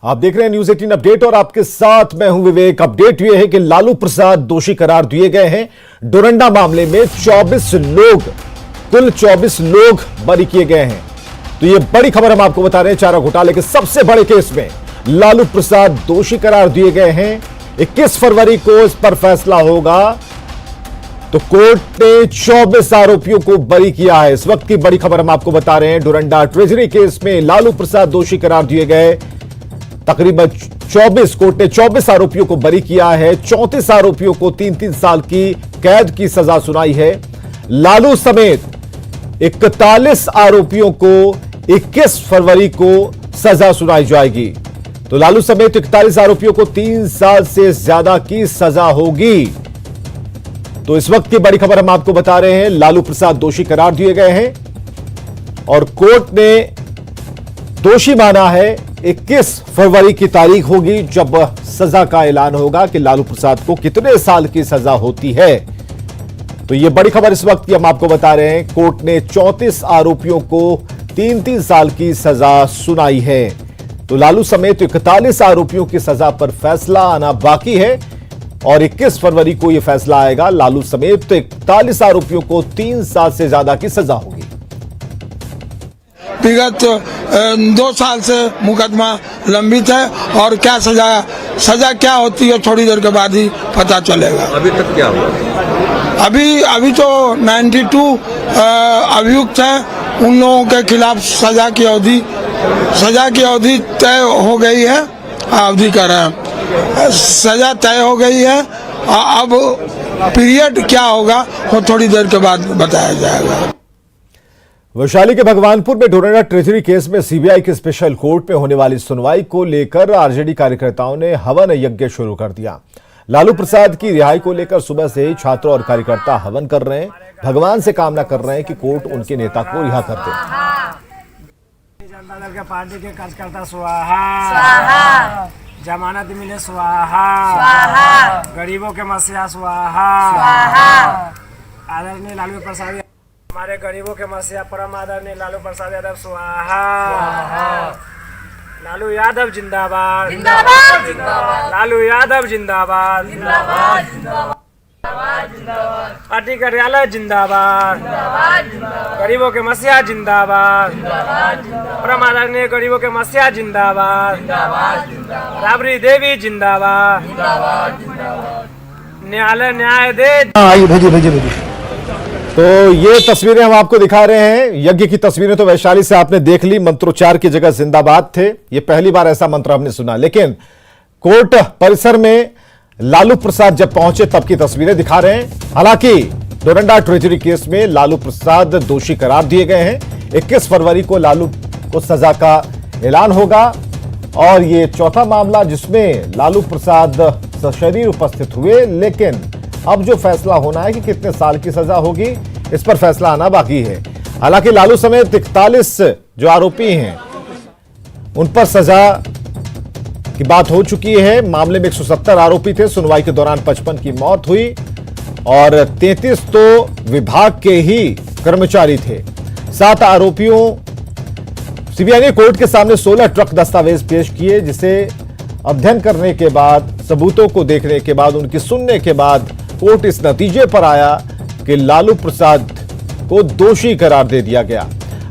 आप देख रहे हैं न्यूज 18 अपडेट और आपके साथ मैं हूं विवेक। अपडेट यह है कि लालू प्रसाद दोषी करार दिए गए हैं। डोरंडा मामले में 24 लोग, कुल 24 लोग बरी किए गए हैं। तो यह बड़ी खबर हम आपको बता रहे हैं। चारा घोटाले के सबसे बड़े केस में लालू प्रसाद दोषी करार दिए गए हैं। 21 फरवरी को इस पर फैसला होगा। तो कोर्ट ने 24 आरोपियों को बरी किया है। इस वक्त की बड़ी खबर हम आपको बता रहे हैं। डोरंडा ट्रेजरी केस में लालू प्रसाद दोषी करार दिए गए। तकरीबन 24 कोर्ट ने 24 आरोपियों को बरी किया है। 34 आरोपियों को 3-3 साल की कैद की सजा सुनाई है। लालू समेत 41 आरोपियों को 21 फरवरी को सजा सुनाई जाएगी। तो लालू समेत 41 आरोपियों को 3 साल से ज्यादा की सजा होगी। तो इस वक्त की बड़ी खबर हम आपको बता रहे हैं। लालू प्रसाद दोषी करार दिए गए हैं और कोर्ट ने दोषी माना है। 21 फरवरी की तारीख होगी जब सजा का ऐलान होगा कि लालू प्रसाद को कितने साल की सजा होती है। तो यह बड़ी खबर इस वक्त की हम आपको बता रहे हैं। कोर्ट ने 34 आरोपियों को 3-3 साल की सजा सुनाई है। तो लालू समेत 41 आरोपियों की सजा पर फैसला आना बाकी है और 21 फरवरी को यह फैसला आएगा। लालू समेत 41 आरोपियों को 3 साल से ज्यादा की सजा होगी। विगत 2 साल से मुकदमा लंबित है और क्या सजा क्या होती है थोड़ी देर के बाद ही पता चलेगा। अभी तक क्या हुआ? अभी तो 92 अभियुक्त हैं। उन लोगों के खिलाफ सजा की अवधि तय हो गई है। अवधि कर रहे हैं, सजा तय हो गई है। अब पीरियड क्या होगा वो थोड़ी देर के बाद बताया जाएगा। वैशाली के भगवानपुर में डोरंडा ट्रेजरी केस में सीबीआई के स्पेशल कोर्ट में होने वाली सुनवाई को लेकर आरजेडी कार्यकर्ताओं ने हवन यज्ञ शुरू कर दिया। लालू प्रसाद की रिहाई को लेकर सुबह से ही छात्र और कार्यकर्ता हवन कर रहे हैं। भगवान से कामना कर रहे हैं कि कोर्ट उनके नेता को रिहा कर दे। जनता दल के पार्टी के कार्यकर्ता स्वाहा, जमानत मिले स्वाहा, गरीबों के मसीहा स्वाहा, आदरणीय लालू प्रसाद हमारे गरीबों के मसीहा परम आदरणीय लालू प्रसाद यादव स्वाहा। लालू यादव जिंदाबाद, लालू यादव जिंदाबाद, पार्टी कार्यालय जिंदाबाद, गरीबों के मसीहा जिंदाबाद, परम आदरणीय गरीबों के मसीहा जिंदाबाद, राबड़ी देवी जिंदाबाद, न्यायालय न्याय दे। तो ये तस्वीरें हम आपको दिखा रहे हैं। यज्ञ की तस्वीरें तो वैशाली से आपने देख ली। मंत्रोच्चार की जगह जिंदाबाद थे। ये पहली बार ऐसा मंत्र हमने सुना। लेकिन कोर्ट परिसर में लालू प्रसाद जब पहुंचे तब की तस्वीरें दिखा रहे हैं। हालांकि डोरंडा ट्रेजरी केस में लालू प्रसाद दोषी करार दिए गए हैं। 21 फरवरी को लालू को सजा का ऐलान होगा और ये चौथा मामला जिसमें लालू प्रसाद सशरीर उपस्थित हुए। लेकिन अब जो फैसला होना है कि कितने साल की सजा होगी, इस पर फैसला आना बाकी है। हालांकि लालू समेत 41 जो आरोपी हैं उन पर सजा की बात हो चुकी है। मामले में 170 आरोपी थे। सुनवाई के दौरान 55 की मौत हुई और 33 तो विभाग के ही कर्मचारी थे। 7 आरोपियों सीबीआई ने कोर्ट के सामने 16 ट्रक दस्तावेज पेश किए, जिसे अध्ययन करने के बाद, सबूतों को देखने के बाद, उनकी सुनने के बाद कोर्ट इस नतीजे पर आया कि लालू प्रसाद को दोषी करार दे दिया गया।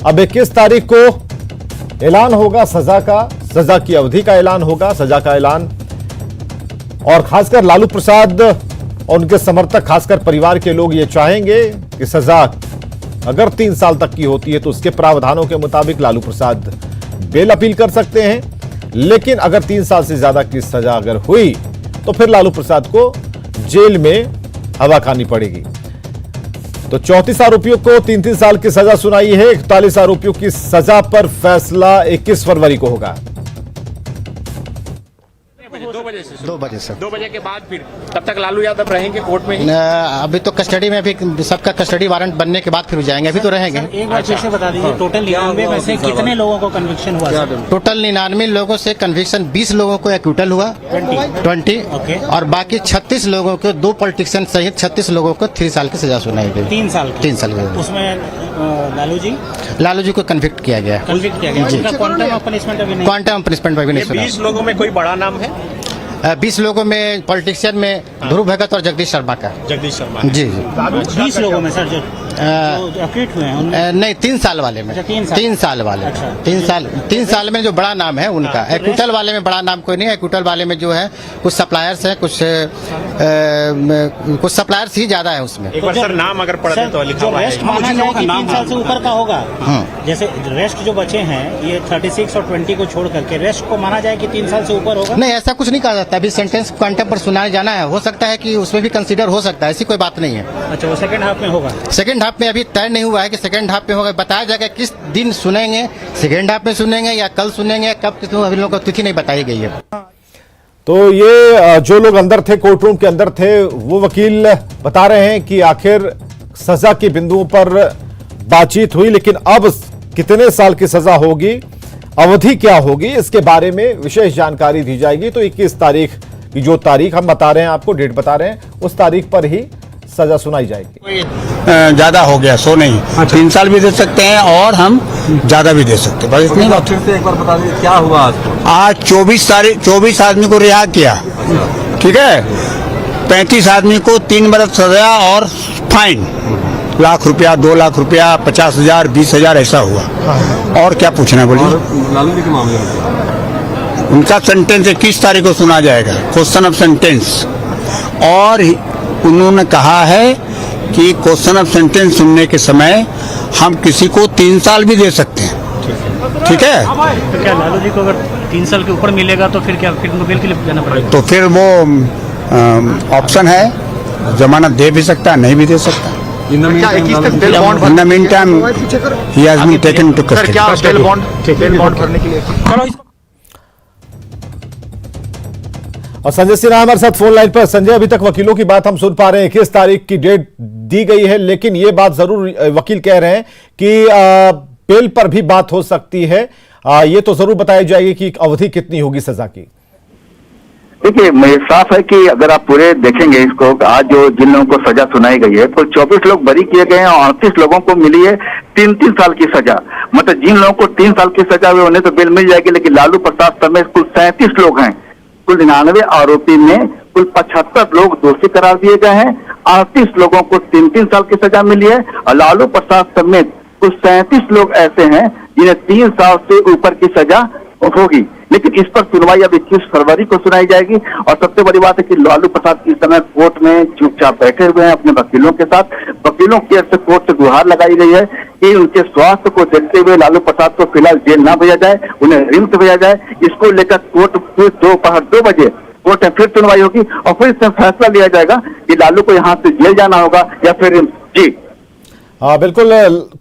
अब 21 तारीख को ऐलान होगा सजा का, सजा की अवधि का ऐलान होगा, सजा का ऐलान। और खासकर लालू प्रसाद और उनके समर्थक, खासकर परिवार के लोग ये चाहेंगे कि सजा अगर 3 साल तक की होती है तो उसके प्रावधानों के मुताबिक लालू प्रसाद बेल अपील कर सकते हैं। लेकिन अगर 3 साल से ज्यादा की सजा अगर हुई तो फिर लालू प्रसाद को जेल में हवा खानी पड़ेगी। तो 34 आरोपियों को 3-3 साल की सजा सुनाई है। 41 आरोपियों की सजा पर फैसला 21 फरवरी को होगा। से 2 बजे से 2 बजे के बाद फिर तब तक लालू यादव रहेंगे कोर्ट में ही? अभी तो कस्टडी में, अभी सबका कस्टडी वारंट बनने के बाद फिर जाएंगे, अभी तो रहेंगे। एक बार फिर से बता दीजिए, टोटल 99 में से कितने लोगों को कन्विक्शन हुआ सर? टोटल 99 लोगों से कन्विक्शन 20 लोगों को एक्यूटल हुआ 20 ओके। और बाकी 36 लोगों को 2 पॉलिटिशियन सहित 36 लोगों को 3 साल की सजा सुनाई गई। 3 साल की? 3 साल की। उसमें लालू जी को कन्विक्ट किया गया। कन्विक्ट किया गया, उनका क्वांटम ऑफ पनिशमेंट अभी नहीं? क्वांटम पनिशमेंट अभी नहीं सुना। 20 लोगों में कोई बड़ा नाम है? 20 लोगों में पॉलिटिशियन में ध्रुव भगत और जगदीश शर्मा का। जगदीश शर्मा जी 20 लोगों में सर जो एक्यूट हुए हैं उनमें? नहीं, 3 साल वाले में। 3 साल वाले। अच्छा। 3 साल में जो बड़ा नाम है उनका। एक्यूटल वाले में बड़ा नाम कोई नहीं है। एक्यूटल वाले में जो है कुछ सप्लायर्स हैं, कुछ सप्लायर्स ही ज्यादा है उसमें। एक बार सर नाम अगर पढ़ दे तो लिखा जो हुआ है। रेस्ट माना जाए कि 3 साल से ऊपर का होगा, जैसे रेस्ट जो बचे हैं ये 36 और 20 को छोड़ करके रेस्ट को माना जाए कि 3 साल से ऊपर होगा? नहीं, ऐसा कुछ नहीं कहा जाता। अभी सेंटेंस क्वांटम पर सुनाया जाना है, हो सकता है कि उसमें भी कंसीडर हो सकता है, ऐसी कोई बात नहीं है। अच्छा, वो सेकंड हाफ में होगा? सेकंड हाफ में अभी तय नहीं हुआ है कि सेकंड हाफ में होगा। बताया जाएगा किस दिन सुनेंगे, सेकंड हाफ में सुनेंगे या कल सुनेंगे, कब अभी लोगों को तिथि नहीं बताई गई है। तो ये जो लोग अंदर थे, कोर्ट रूम के अंदर थे, वो वकील बता रहे हैं कि आखिर सजा के बिंदुओं पर बातचीत हुई, लेकिन अब कितने साल की सजा होगी, अवधि क्या होगी, इसके बारे में विशेष जानकारी दी जाएगी। तो 21 तारीख की जो तारीख हम बता रहे हैं, आपको डेट बता रहे हैं, उस तारीख पर ही सजा सुनाई जाएगी। ज्यादा हो गया, सो नहीं। 3 साल भी दे सकते हैं और हम ज्यादा भी दे सकते हैं। बस इतनी बात। फिर से एक बार बता दीजिए क्या हुआ आज? आज 24 आदमी को रिहा किया, ठीक है। 35 आदमी को 3 बरस सजा और फाइन, लाख रुपया, 2 लाख रुपया, 50,000, 20,000 ऐसा हुआ। और क्या पूछना है बोलिए? लालू जी के मामले में उनका सेंटेंस 21 तारीख को सुना जाएगा, क्वेश्चन ऑफ सेंटेंस। और उन्होंने कहा है कि क्वेश्चन ऑफ सेंटेंस सुनने के समय हम किसी को 3 साल भी दे सकते हैं, ठीक है। तो क्या लालू जी को अगर 3 साल के ऊपर मिलेगा तो फिर क्या, फिर उनको बेल के लिए जाना पड़ेगा? तो फिर वो ऑप्शन है, जमानत दे भी सकता है, नहीं भी दे सकता। In the meantime he has been taken to custody. और संजय सिन्हा हमारे साथ फोन लाइन पर। संजय, अभी तक वकीलों की बात हम सुन पा रहे हैं, 21 तारीख की डेट दी गई है, लेकिन ये बात जरूर वकील कह रहे हैं कि बेल पर भी बात हो सकती है। ये तो जरूर बताई जाएगी कि अवधि कितनी होगी सजा की। देखिए, मेरे साफ है कि अगर आप पूरे देखेंगे इसको, आज जो जिन लोगों को सजा सुनाई गई है, तो 24 लोग बरी किए गए हैं और 38 लोगों को मिली है 3-3 साल की सजा। मतलब जिन लोगों को 3 साल की सजा हुई उन्हें तो बेल मिल जाएगी, लेकिन लालू प्रसाद समेत कुल 37 लोग हैं। कुल 99 आरोपी में कुल 75 लोग दोषी करार दिए गए हैं। 38 लोगों को 3-3 साल की सजा मिली है और लालू प्रसाद समेत कुल 37 लोग ऐसे हैं जिन्हें 3 साल से ऊपर की सजा होगी। लेकिन इस पर सुनवाई अब 21 फरवरी को सुनाई जाएगी। और सबसे बड़ी बात है कि लालू प्रसाद इस समय कोर्ट में चुपचाप बैठे हुए हैं अपने वकीलों के साथ। वकीलों की ओर से कोर्ट से गुहार लगाई गई है कि उनके स्वास्थ्य को देखते हुए लालू प्रसाद को फिलहाल जेल न भेजा जाए, उन्हें रिम्स भेजा जाए। इसको लेकर कोर्ट फिर दोपहर 2 बजे कोर्ट में फिर सुनवाई होगी और फिर इसमें फैसला लिया जाएगा कि लालू को यहाँ से जेल जाना होगा या फिर रिम्स। जी हाँ, बिल्कुल,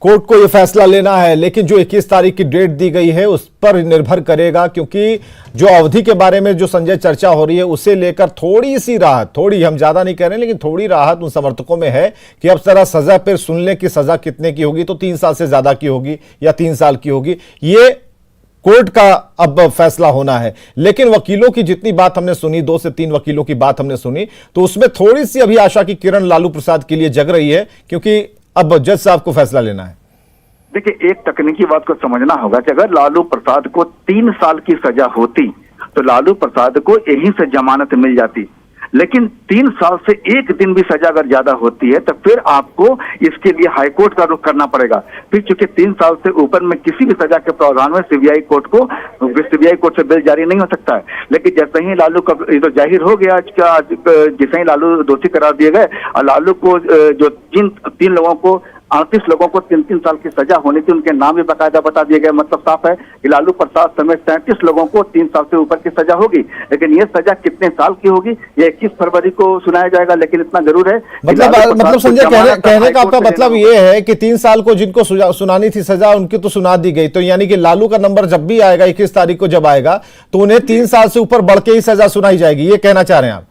कोर्ट को यह फैसला लेना है, लेकिन जो 21 तारीख की डेट दी गई है उस पर निर्भर करेगा, क्योंकि जो अवधि के बारे में जो संजय चर्चा हो रही है उसे लेकर थोड़ी सी राहत, थोड़ी, हम ज्यादा नहीं कह रहे लेकिन थोड़ी राहत उन समर्थकों में है कि अब जरा सजा पर सुन ले कि सजा कितने की होगी, तो 3 साल से ज्यादा की होगी या 3 साल की होगी, ये कोर्ट का अब फैसला होना है। लेकिन वकीलों की जितनी बात हमने सुनी, 2 से 3 वकीलों की बात हमने सुनी, तो उसमें थोड़ी सी अभी आशा की किरण लालू प्रसाद के लिए जग रही है, क्योंकि अब जज साहब को फैसला लेना है। देखिए, एक तकनीकी बात को समझना होगा कि अगर लालू प्रसाद को 3 साल की सजा होती तो लालू प्रसाद को यहीं से जमानत मिल जाती। लेकिन 3 साल से 1 दिन भी सजा अगर ज्यादा होती है तो फिर आपको इसके लिए हाईकोर्ट का रुख करना पड़ेगा। फिर चूंकि 3 साल से ऊपर में किसी भी सजा के प्रावधान में सीबीआई कोर्ट से बेल जारी नहीं हो सकता है। लेकिन जैसे ही लालू का ये तो जाहिर हो गया जैसे ही लालू दोषी करार दिए गए और लालू को जो जिन 3 लोगों को 38 लोगों को 3-3 साल की सजा होनी थी, उनके नाम भी बाकायदा बता दिए गए। मतलब साफ है कि लालू प्रसाद समेत 37 लोगों को 3 साल से ऊपर की सजा होगी, लेकिन ये सजा कितने साल की होगी ये 21 फरवरी को सुनाया जाएगा। लेकिन इतना जरूर है मतलब संजय, कहने का आपका मतलब ये है कि 3 साल को जिनको सुनानी थी सजा उनकी तो सुना दी गई, तो यानी कि लालू का नंबर जब भी आएगा 21 तारीख को जब आएगा तो उन्हें 3 साल से ऊपर बढ़ के ही सजा सुनाई जाएगी, ये कहना चाह रहे हैं आप?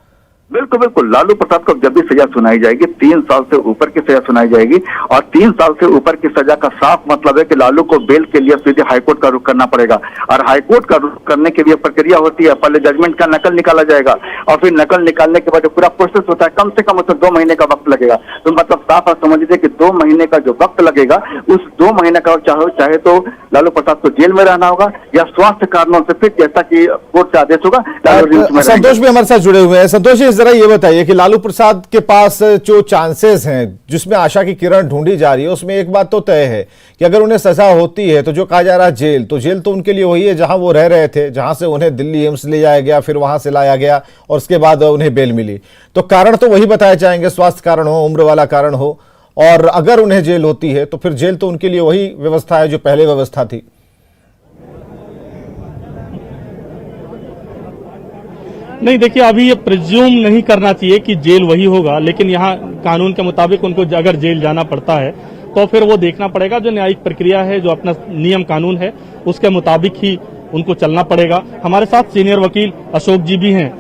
बिल्कुल बिल्कुल, लालू प्रसाद को जब भी सजा सुनाई जाएगी 3 साल से ऊपर की सजा सुनाई जाएगी। और 3 साल से ऊपर की सजा का साफ मतलब है कि लालू को बेल के लिए सीधे हाईकोर्ट का रुख करना पड़ेगा। और हाईकोर्ट का रुख करने की भी प्रक्रिया होती है, पहले जजमेंट का नकल निकाला जाएगा और फिर नकल निकालने के बाद जो पूरा प्रोसेस होता है कम से कम उसमें 2 महीने का वक्त लगेगा। तो मतलब साफ आप समझ लीजिए कि 2 महीने का जो वक्त लगेगा उस 2 महीने का चाहे तो लालू प्रसाद को जेल में रहना होगा या स्वास्थ्य कारणों से फिर जैसा कि कोर्ट का आदेश होगा लालू रिम्स में। संतोष भी हमारे साथ जुड़े हुए हैं। संतोष जी, जरा ये बताइए कि लालू प्रसाद के पास जो चांसेस हैं जिसमें आशा की किरण ढूंढी जा रही है उसमें एक बात तो तय है कि अगर उन्हें सजा होती है तो जो कहा जा रहा है जेल, तो जेल तो उनके लिए वही है जहां वो रह रहे थे, जहां से उन्हें दिल्ली एम्स ले जाया गया, फिर वहां से लाया गया और उसके बाद उन्हें बेल मिली। तो कारण तो वही बताए जाएंगे, स्वास्थ्य कारण हो, उम्र वाला कारण हो, और अगर उन्हें जेल होती है तो फिर जेल तो उनके लिए वही व्यवस्था है जो पहले व्यवस्था थी। नहीं, देखिए अभी ये प्रिज्यूम नहीं करना चाहिए कि जेल वही होगा, लेकिन यहाँ कानून के मुताबिक उनको अगर जेल जाना पड़ता है तो फिर वो देखना पड़ेगा, जो न्यायिक प्रक्रिया है, जो अपना नियम कानून है उसके मुताबिक ही उनको चलना पड़ेगा। हमारे साथ सीनियर वकील अशोक जी भी हैं,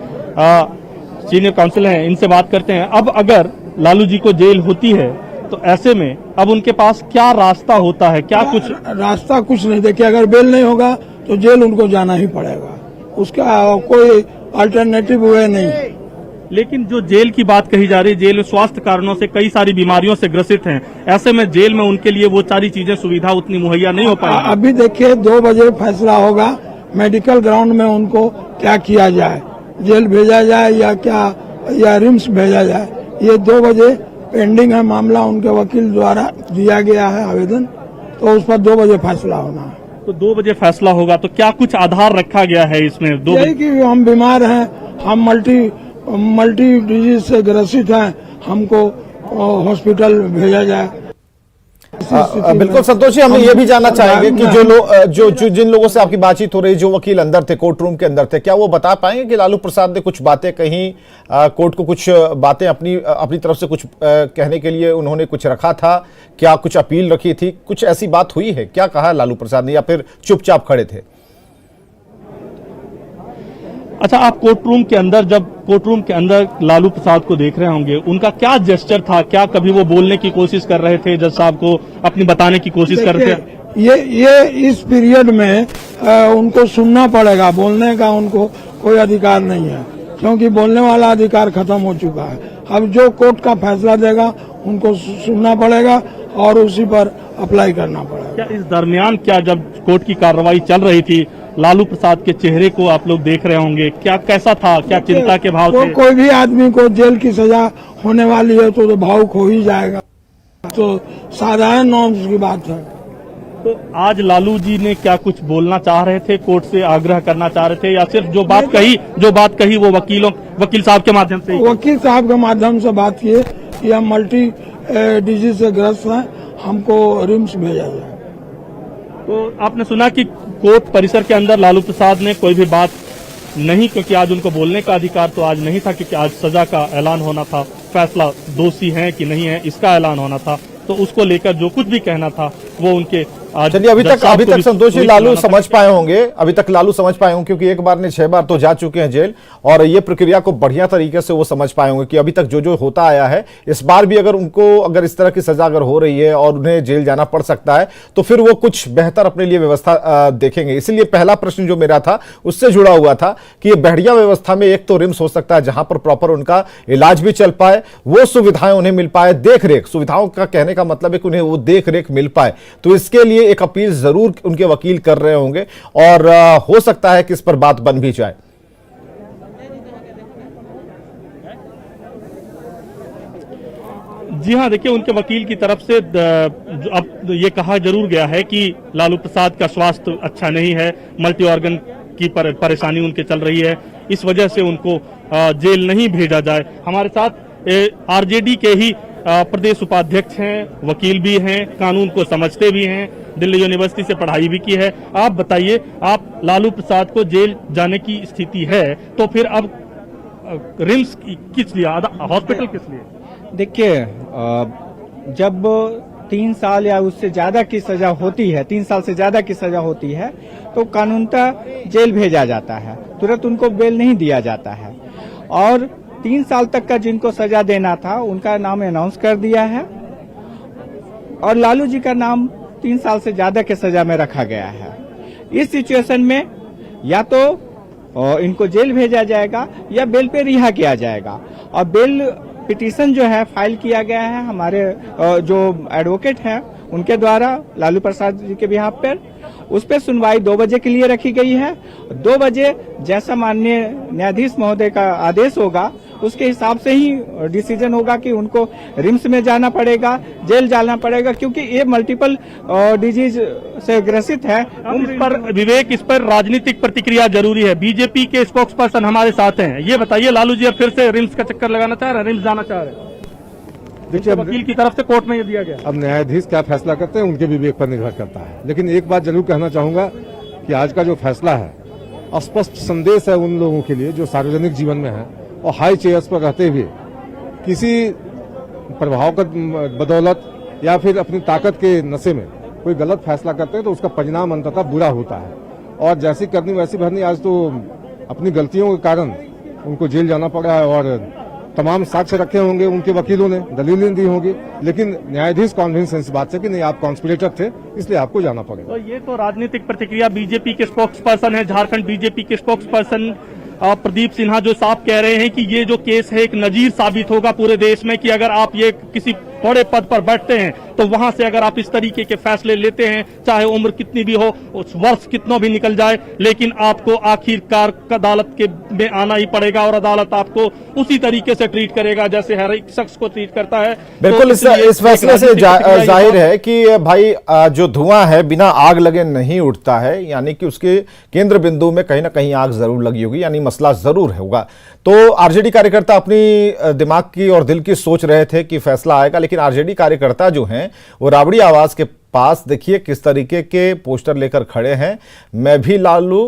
सीनियर काउंसिल हैं, इनसे बात करते हैं। अब अगर लालू जी को जेल होती है तो ऐसे में अब उनके पास क्या रास्ता होता है? क्या कुछ रास्ता कुछ नहीं। देखिए, अगर बेल नहीं होगा तो जेल उनको जाना ही पड़ेगा, उसका कोई अल्टरनेटिव वे नहीं। लेकिन जो जेल की बात कही जा रही है, जेल में स्वास्थ्य कारणों से कई सारी बीमारियों से ग्रसित हैं, ऐसे में जेल में उनके लिए वो सारी चीजें सुविधा उतनी मुहैया नहीं हो पाएगी। अभी देखिए 2 बजे फैसला होगा मेडिकल ग्राउंड में उनको क्या किया जाए, जेल भेजा जाए या क्या, या रिम्स भेजा जाए, ये 2 बजे पेंडिंग है मामला, उनके वकील द्वारा दिया गया है आवेदन, तो उस पर 2 बजे फैसला होना है। तो 2 बजे फैसला होगा, तो क्या कुछ आधार रखा गया है इसमें? 2 बजे कि हम बीमार हैं, हम मल्टी डिजीज से ग्रसित हैं, हमको हॉस्पिटल भेजा जाए। बिल्कुल संतोष जी, हम ये भी जानना चाहेंगे कि जो जिन लोगों से आपकी बातचीत हो रही, जो वकील अंदर थे, कोर्ट रूम के अंदर थे, क्या वो बता पाएंगे कि लालू प्रसाद ने कुछ बातें कहीं, कोर्ट को कुछ बातें अपनी तरफ से कुछ कहने के लिए उन्होंने कुछ रखा था, क्या कुछ अपील रखी थी, कुछ ऐसी बात हुई है? क्या कहा लालू प्रसाद ने, या फिर चुपचाप खड़े थे? अच्छा, आप जब कोर्ट रूम के अंदर लालू प्रसाद को देख रहे होंगे, उनका क्या जेस्चर था? क्या कभी वो बोलने की कोशिश कर रहे थे, जज साहब को अपनी बताने की कोशिश कर रहे थे? ये इस पीरियड में उनको सुनना पड़ेगा, बोलने का उनको कोई अधिकार नहीं है, क्योंकि बोलने वाला अधिकार खत्म हो चुका है। अब जो कोर्ट का फैसला देगा उनको सुनना पड़ेगा और उसी पर अप्लाई करना पड़ेगा। क्या इस दरमियान, क्या जब कोर्ट की कार्रवाई चल रही थी, लालू प्रसाद के चेहरे को आप लोग देख रहे होंगे, क्या कैसा था? क्या चिंता के भाव थे? कोई भी आदमी को जेल की सजा होने वाली है तो भावुक हो ही जाएगा, तो साधारण नॉर्म्स की बात है। तो आज लालू जी ने क्या कुछ बोलना चाह रहे थे, कोर्ट से आग्रह करना चाह रहे थे, या सिर्फ जो बात कही वो वकील साहब के माध्यम से? वकील साहब के माध्यम से बात किए कि हम मल्टी डिजीज से ग्रस्त हैं, हमको रिम्स भेजा जाए। तो आपने सुना कि कोर्ट परिसर के अंदर लालू प्रसाद ने कोई भी बात नहीं, क्योंकि आज उनको बोलने का अधिकार तो आज नहीं था, क्योंकि आज सजा का ऐलान होना था, फैसला दोषी है कि नहीं है इसका ऐलान होना था, तो उसको लेकर जो कुछ भी कहना था वो उनके चलिए अभी तक संतोष जी लालू समझ पाए होंगे, अभी तक लालू समझ पाए होंगे, क्योंकि एक बार ने 6 बार तो जा चुके हैं जेल, और ये प्रक्रिया को बढ़िया तरीके से वो समझ पाए होंगे कि अभी तक जो होता आया है, इस बार भी अगर इस तरह की सजा अगर हो रही है और उन्हें जेल जाना पड़ सकता है तो फिर वो कुछ बेहतर अपने लिए व्यवस्था देखेंगे। इसीलिए पहला प्रश्न जो मेरा था उससे जुड़ा हुआ था कि ये बढ़िया व्यवस्था में एक तो रिम्स हो सकता है जहां पर प्रॉपर उनका इलाज भी चल पाए, वो सुविधाएं उन्हें मिल पाए, देख रेख, सुविधाओं का कहने का मतलब है कि उन्हें वो देख रेख मिल पाए। तो इसके लिए एक अपील जरूर उनके वकील कर रहे होंगे और हो सकता है कि इस पर बात बन भी जाए। जी हाँ, देखिए उनके वकील की तरफ से अब ये कहा जरूर गया है कि लालू प्रसाद का स्वास्थ्य अच्छा नहीं है, मल्टी ऑर्गन की परेशानी उनके चल रही है, इस वजह से उनको जेल नहीं भेजा जाए। हमारे साथ आरजेडी के ही प्रदेश उपाध्यक्ष हैं, वकील भी हैं, कानून को समझते भी हैं, दिल्ली यूनिवर्सिटी से पढ़ाई भी की है। आप बताइए, आप लालू प्रसाद को जेल जाने की स्थिति है तो फिर अब रिम्स किस लिए, हॉस्पिटल किस लिए? देखिए, जब 3 साल या उससे ज्यादा की सजा होती है, 3 साल से ज्यादा की सजा होती है, तो कानूनतः जेल भेजा जाता है, तुरंत उनको बेल नहीं दिया जाता है। और 3 साल तक का जिनको सजा देना था उनका नाम अनाउंस कर दिया है और लालू जी का नाम 3 साल से ज्यादा के सजा में रखा गया है। इस सिचुएशन में या तो इनको जेल भेजा जाएगा या बेल पे रिहा किया जाएगा। और बेल पिटीशन जो है फाइल किया गया है हमारे जो एडवोकेट हैं उनके द्वारा लालू प्रसाद जी के बिहाफ पर, उस पर सुनवाई 2 बजे के लिए रखी गई है। 2 बजे जैसा माननीय न्यायाधीश महोदय का आदेश होगा उसके हिसाब से ही डिसीजन होगा कि उनको रिम्स में जाना पड़ेगा, जेल जाना पड़ेगा, क्योंकि ये मल्टीपल डिजीज से ग्रसित है। इस पर विवेक, इस पर राजनीतिक प्रतिक्रिया जरूरी है। बीजेपी के स्पोक्स पर्सन हमारे साथ हैं, ये बताइए, लालू जी अब फिर से रिम्स का चक्कर लगाना चाह रहे हैं, रिम्स जाना चाह रहे हैं? देखिए, वकील की तरफ से कोर्ट में ये दिया गया। अब न्यायाधीश क्या फैसला करते हैं उनके विवेक पर निर्भर करता है, लेकिन एक बात जरूर कहना चाहूंगा कि आज का जो फैसला है स्पष्ट संदेश है उन लोगों के लिए जो सार्वजनिक जीवन में है और हाई चेयर्स पर रहते हुए किसी प्रभाव का बदौलत या फिर अपनी ताकत के नशे में कोई गलत फैसला करते हैं तो उसका परिणाम अंततः बुरा होता है। और जैसी करनी वैसी भरनी, आज तो अपनी गलतियों के कारण उनको जेल जाना पड़ा है और तमाम साक्ष्य रखे होंगे, उनके वकीलों ने दलीलें दी होंगी, लेकिन न्यायाधीश कॉन्विंस है इस बात से कि नहीं, आप कॉन्स्पिरेटर थे इसलिए आपको जाना पड़ेगा। तो ये तो राजनीतिक प्रतिक्रिया बीजेपी के स्पोक्स पर्सन है, झारखंड बीजेपी के स्पोक्स पर्सन प्रदीप सिन्हा, जो साफ कह रहे हैं कि ये जो केस है एक नजीर साबित होगा पूरे देश में कि अगर आप ये किसी बड़े पद पर बैठते हैं तो वहां से अगर आप इस तरीके के फैसले लेते हैं, चाहे उम्र कितनी भी हो, उस वर्ष कितना भी निकल जाए, लेकिन आपको आखिरकार अदालत के में आना ही पड़ेगा और अदालत आपको उसी तरीके से ट्रीट करेगा जैसे हर एक शख्स को ट्रीट करता है। बिल्कुल, इस फैसले से जाहिर है कि भाई जो धुआं है बिना आग लगे नहीं उठता है, यानी कि उसके केंद्र बिंदु में कहीं ना कहीं आग जरूर लगी होगी, यानी मसला जरूर होगा। तो आरजेडी कार्यकर्ता अपनी दिमाग की और दिल की सोच रहे थे कि फैसला आएगा, लेकिन आरजेडी कार्यकर्ता जो हैं वो राबड़ी आवास के पास देखिए किस तरीके के पोस्टर लेकर खड़े हैं। मैं भी लालू,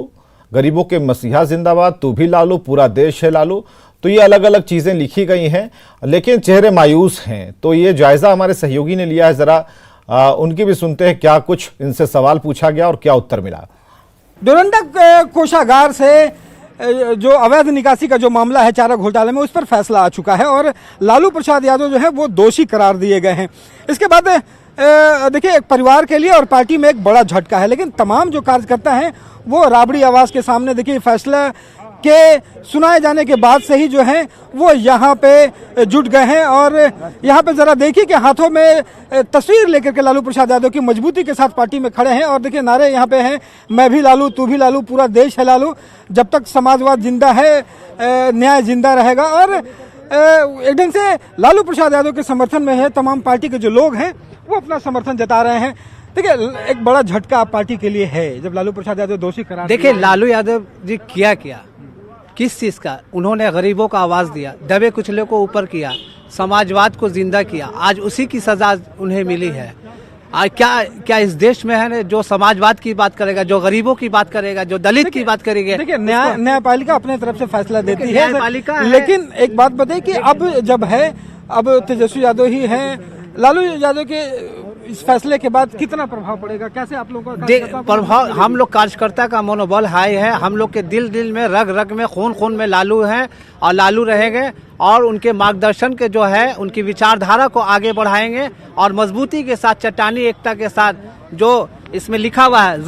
गरीबों के मसीहा जिंदाबाद, तू भी लालू, पूरा देश है लालू। तो ये अलग अलग चीजें लिखी गई हैं, लेकिन चेहरे मायूस हैं। तो ये जायजा हमारे सहयोगी ने लिया है, जरा उनकी भी सुनते हैं क्या कुछ इनसे सवाल पूछा गया और क्या उत्तर मिला। डोरंडा कोषागार से जो अवैध निकासी का जो मामला है चारा घोटाले में, उस पर फैसला आ चुका है और लालू प्रसाद यादव जो है वो दोषी करार दिए गए हैं। इसके बाद देखिए, एक परिवार के लिए और पार्टी में एक बड़ा झटका है, लेकिन तमाम जो कार्यकर्ता हैं वो राबड़ी आवास के सामने देखिए फैसला के सुनाए जाने के बाद से ही जो है वो यहाँ पे जुट गए हैं। और यहाँ पे जरा देखिए कि हाथों में तस्वीर लेकर के लालू प्रसाद यादव की मजबूती के साथ पार्टी में खड़े हैं और देखिए नारे यहाँ पे हैं, मैं भी लालू, तू भी लालू, पूरा देश है लालू, जब तक समाजवाद जिंदा है न्याय जिंदा रहेगा। और एक ढंग से लालू प्रसाद यादव के समर्थन में है तमाम पार्टी के जो लोग हैं वो अपना समर्थन जता रहे हैं। देखिए, एक बड़ा झटका पार्टी के लिए है जब लालू प्रसाद यादव दोषी करार। देखिए, लालू यादव जी किया किस चीज का, उन्होंने गरीबों का आवाज दिया, दबे कुचले को ऊपर किया, समाजवाद को जिंदा किया, आज उसी की सजा उन्हें मिली है। आज क्या इस देश में है जो समाजवाद की बात करेगा, जो गरीबों की बात करेगा, जो दलित की बात करेगा। देखिए, न्यायपालिका अपने तरफ से फैसला देती है, लेकिन एक बात बताइए कि अब जब है, अब तेजस्वी यादव ही है, लालू यादव के इस फैसले के बाद कितना प्रभाव पड़ेगा, कैसे आप लोगों का प्रभाव? हम लोग कार्यकर्ता का मनोबल हाई है, हम लोग के दिल में, रग रग में, खून में लालू हैं और लालू रहेंगे और उनके मार्गदर्शन के जो है उनकी विचारधारा को आगे बढ़ाएंगे और मजबूती के साथ, चट्टानी एकता के साथ, जो इसमें लिखा हुआ है,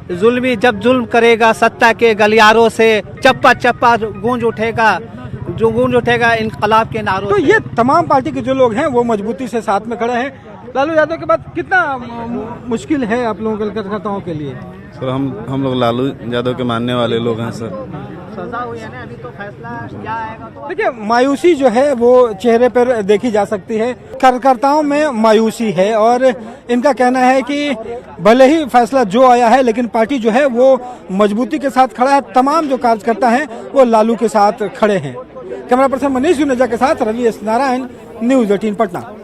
जुल्मी जब जुल्म करेगा सत्ता के गलियारों से, चप्पा चप्पा गूंज उठेगा इनकलाब के नारों। तो ये तमाम पार्टी के जो लोग हैं वो मजबूती से साथ में खड़े हैं। लालू यादव के बाद कितना मुश्किल है आप लोगों के कार्यकर्ताओं के लिए? सर, हम लोग लालू यादव के मानने वाले लोग हैं सर। सजा हुई है ना, अभी तो फैसला क्या आएगा तो देखिए, मायूसी जो है वो चेहरे पर देखी जा सकती है, कार्यकर्ताओं में मायूसी है और इनका कहना है कि भले ही फैसला जो आया है लेकिन पार्टी जो है वो मजबूती के साथ खड़ा है। तमाम जो कार्यकर्ता हैं वो लालू के साथ खड़े हैं। कैमरा पर्सन मनीष जुनेजा के साथ रवि एस नारायण, न्यूज 18 पटना।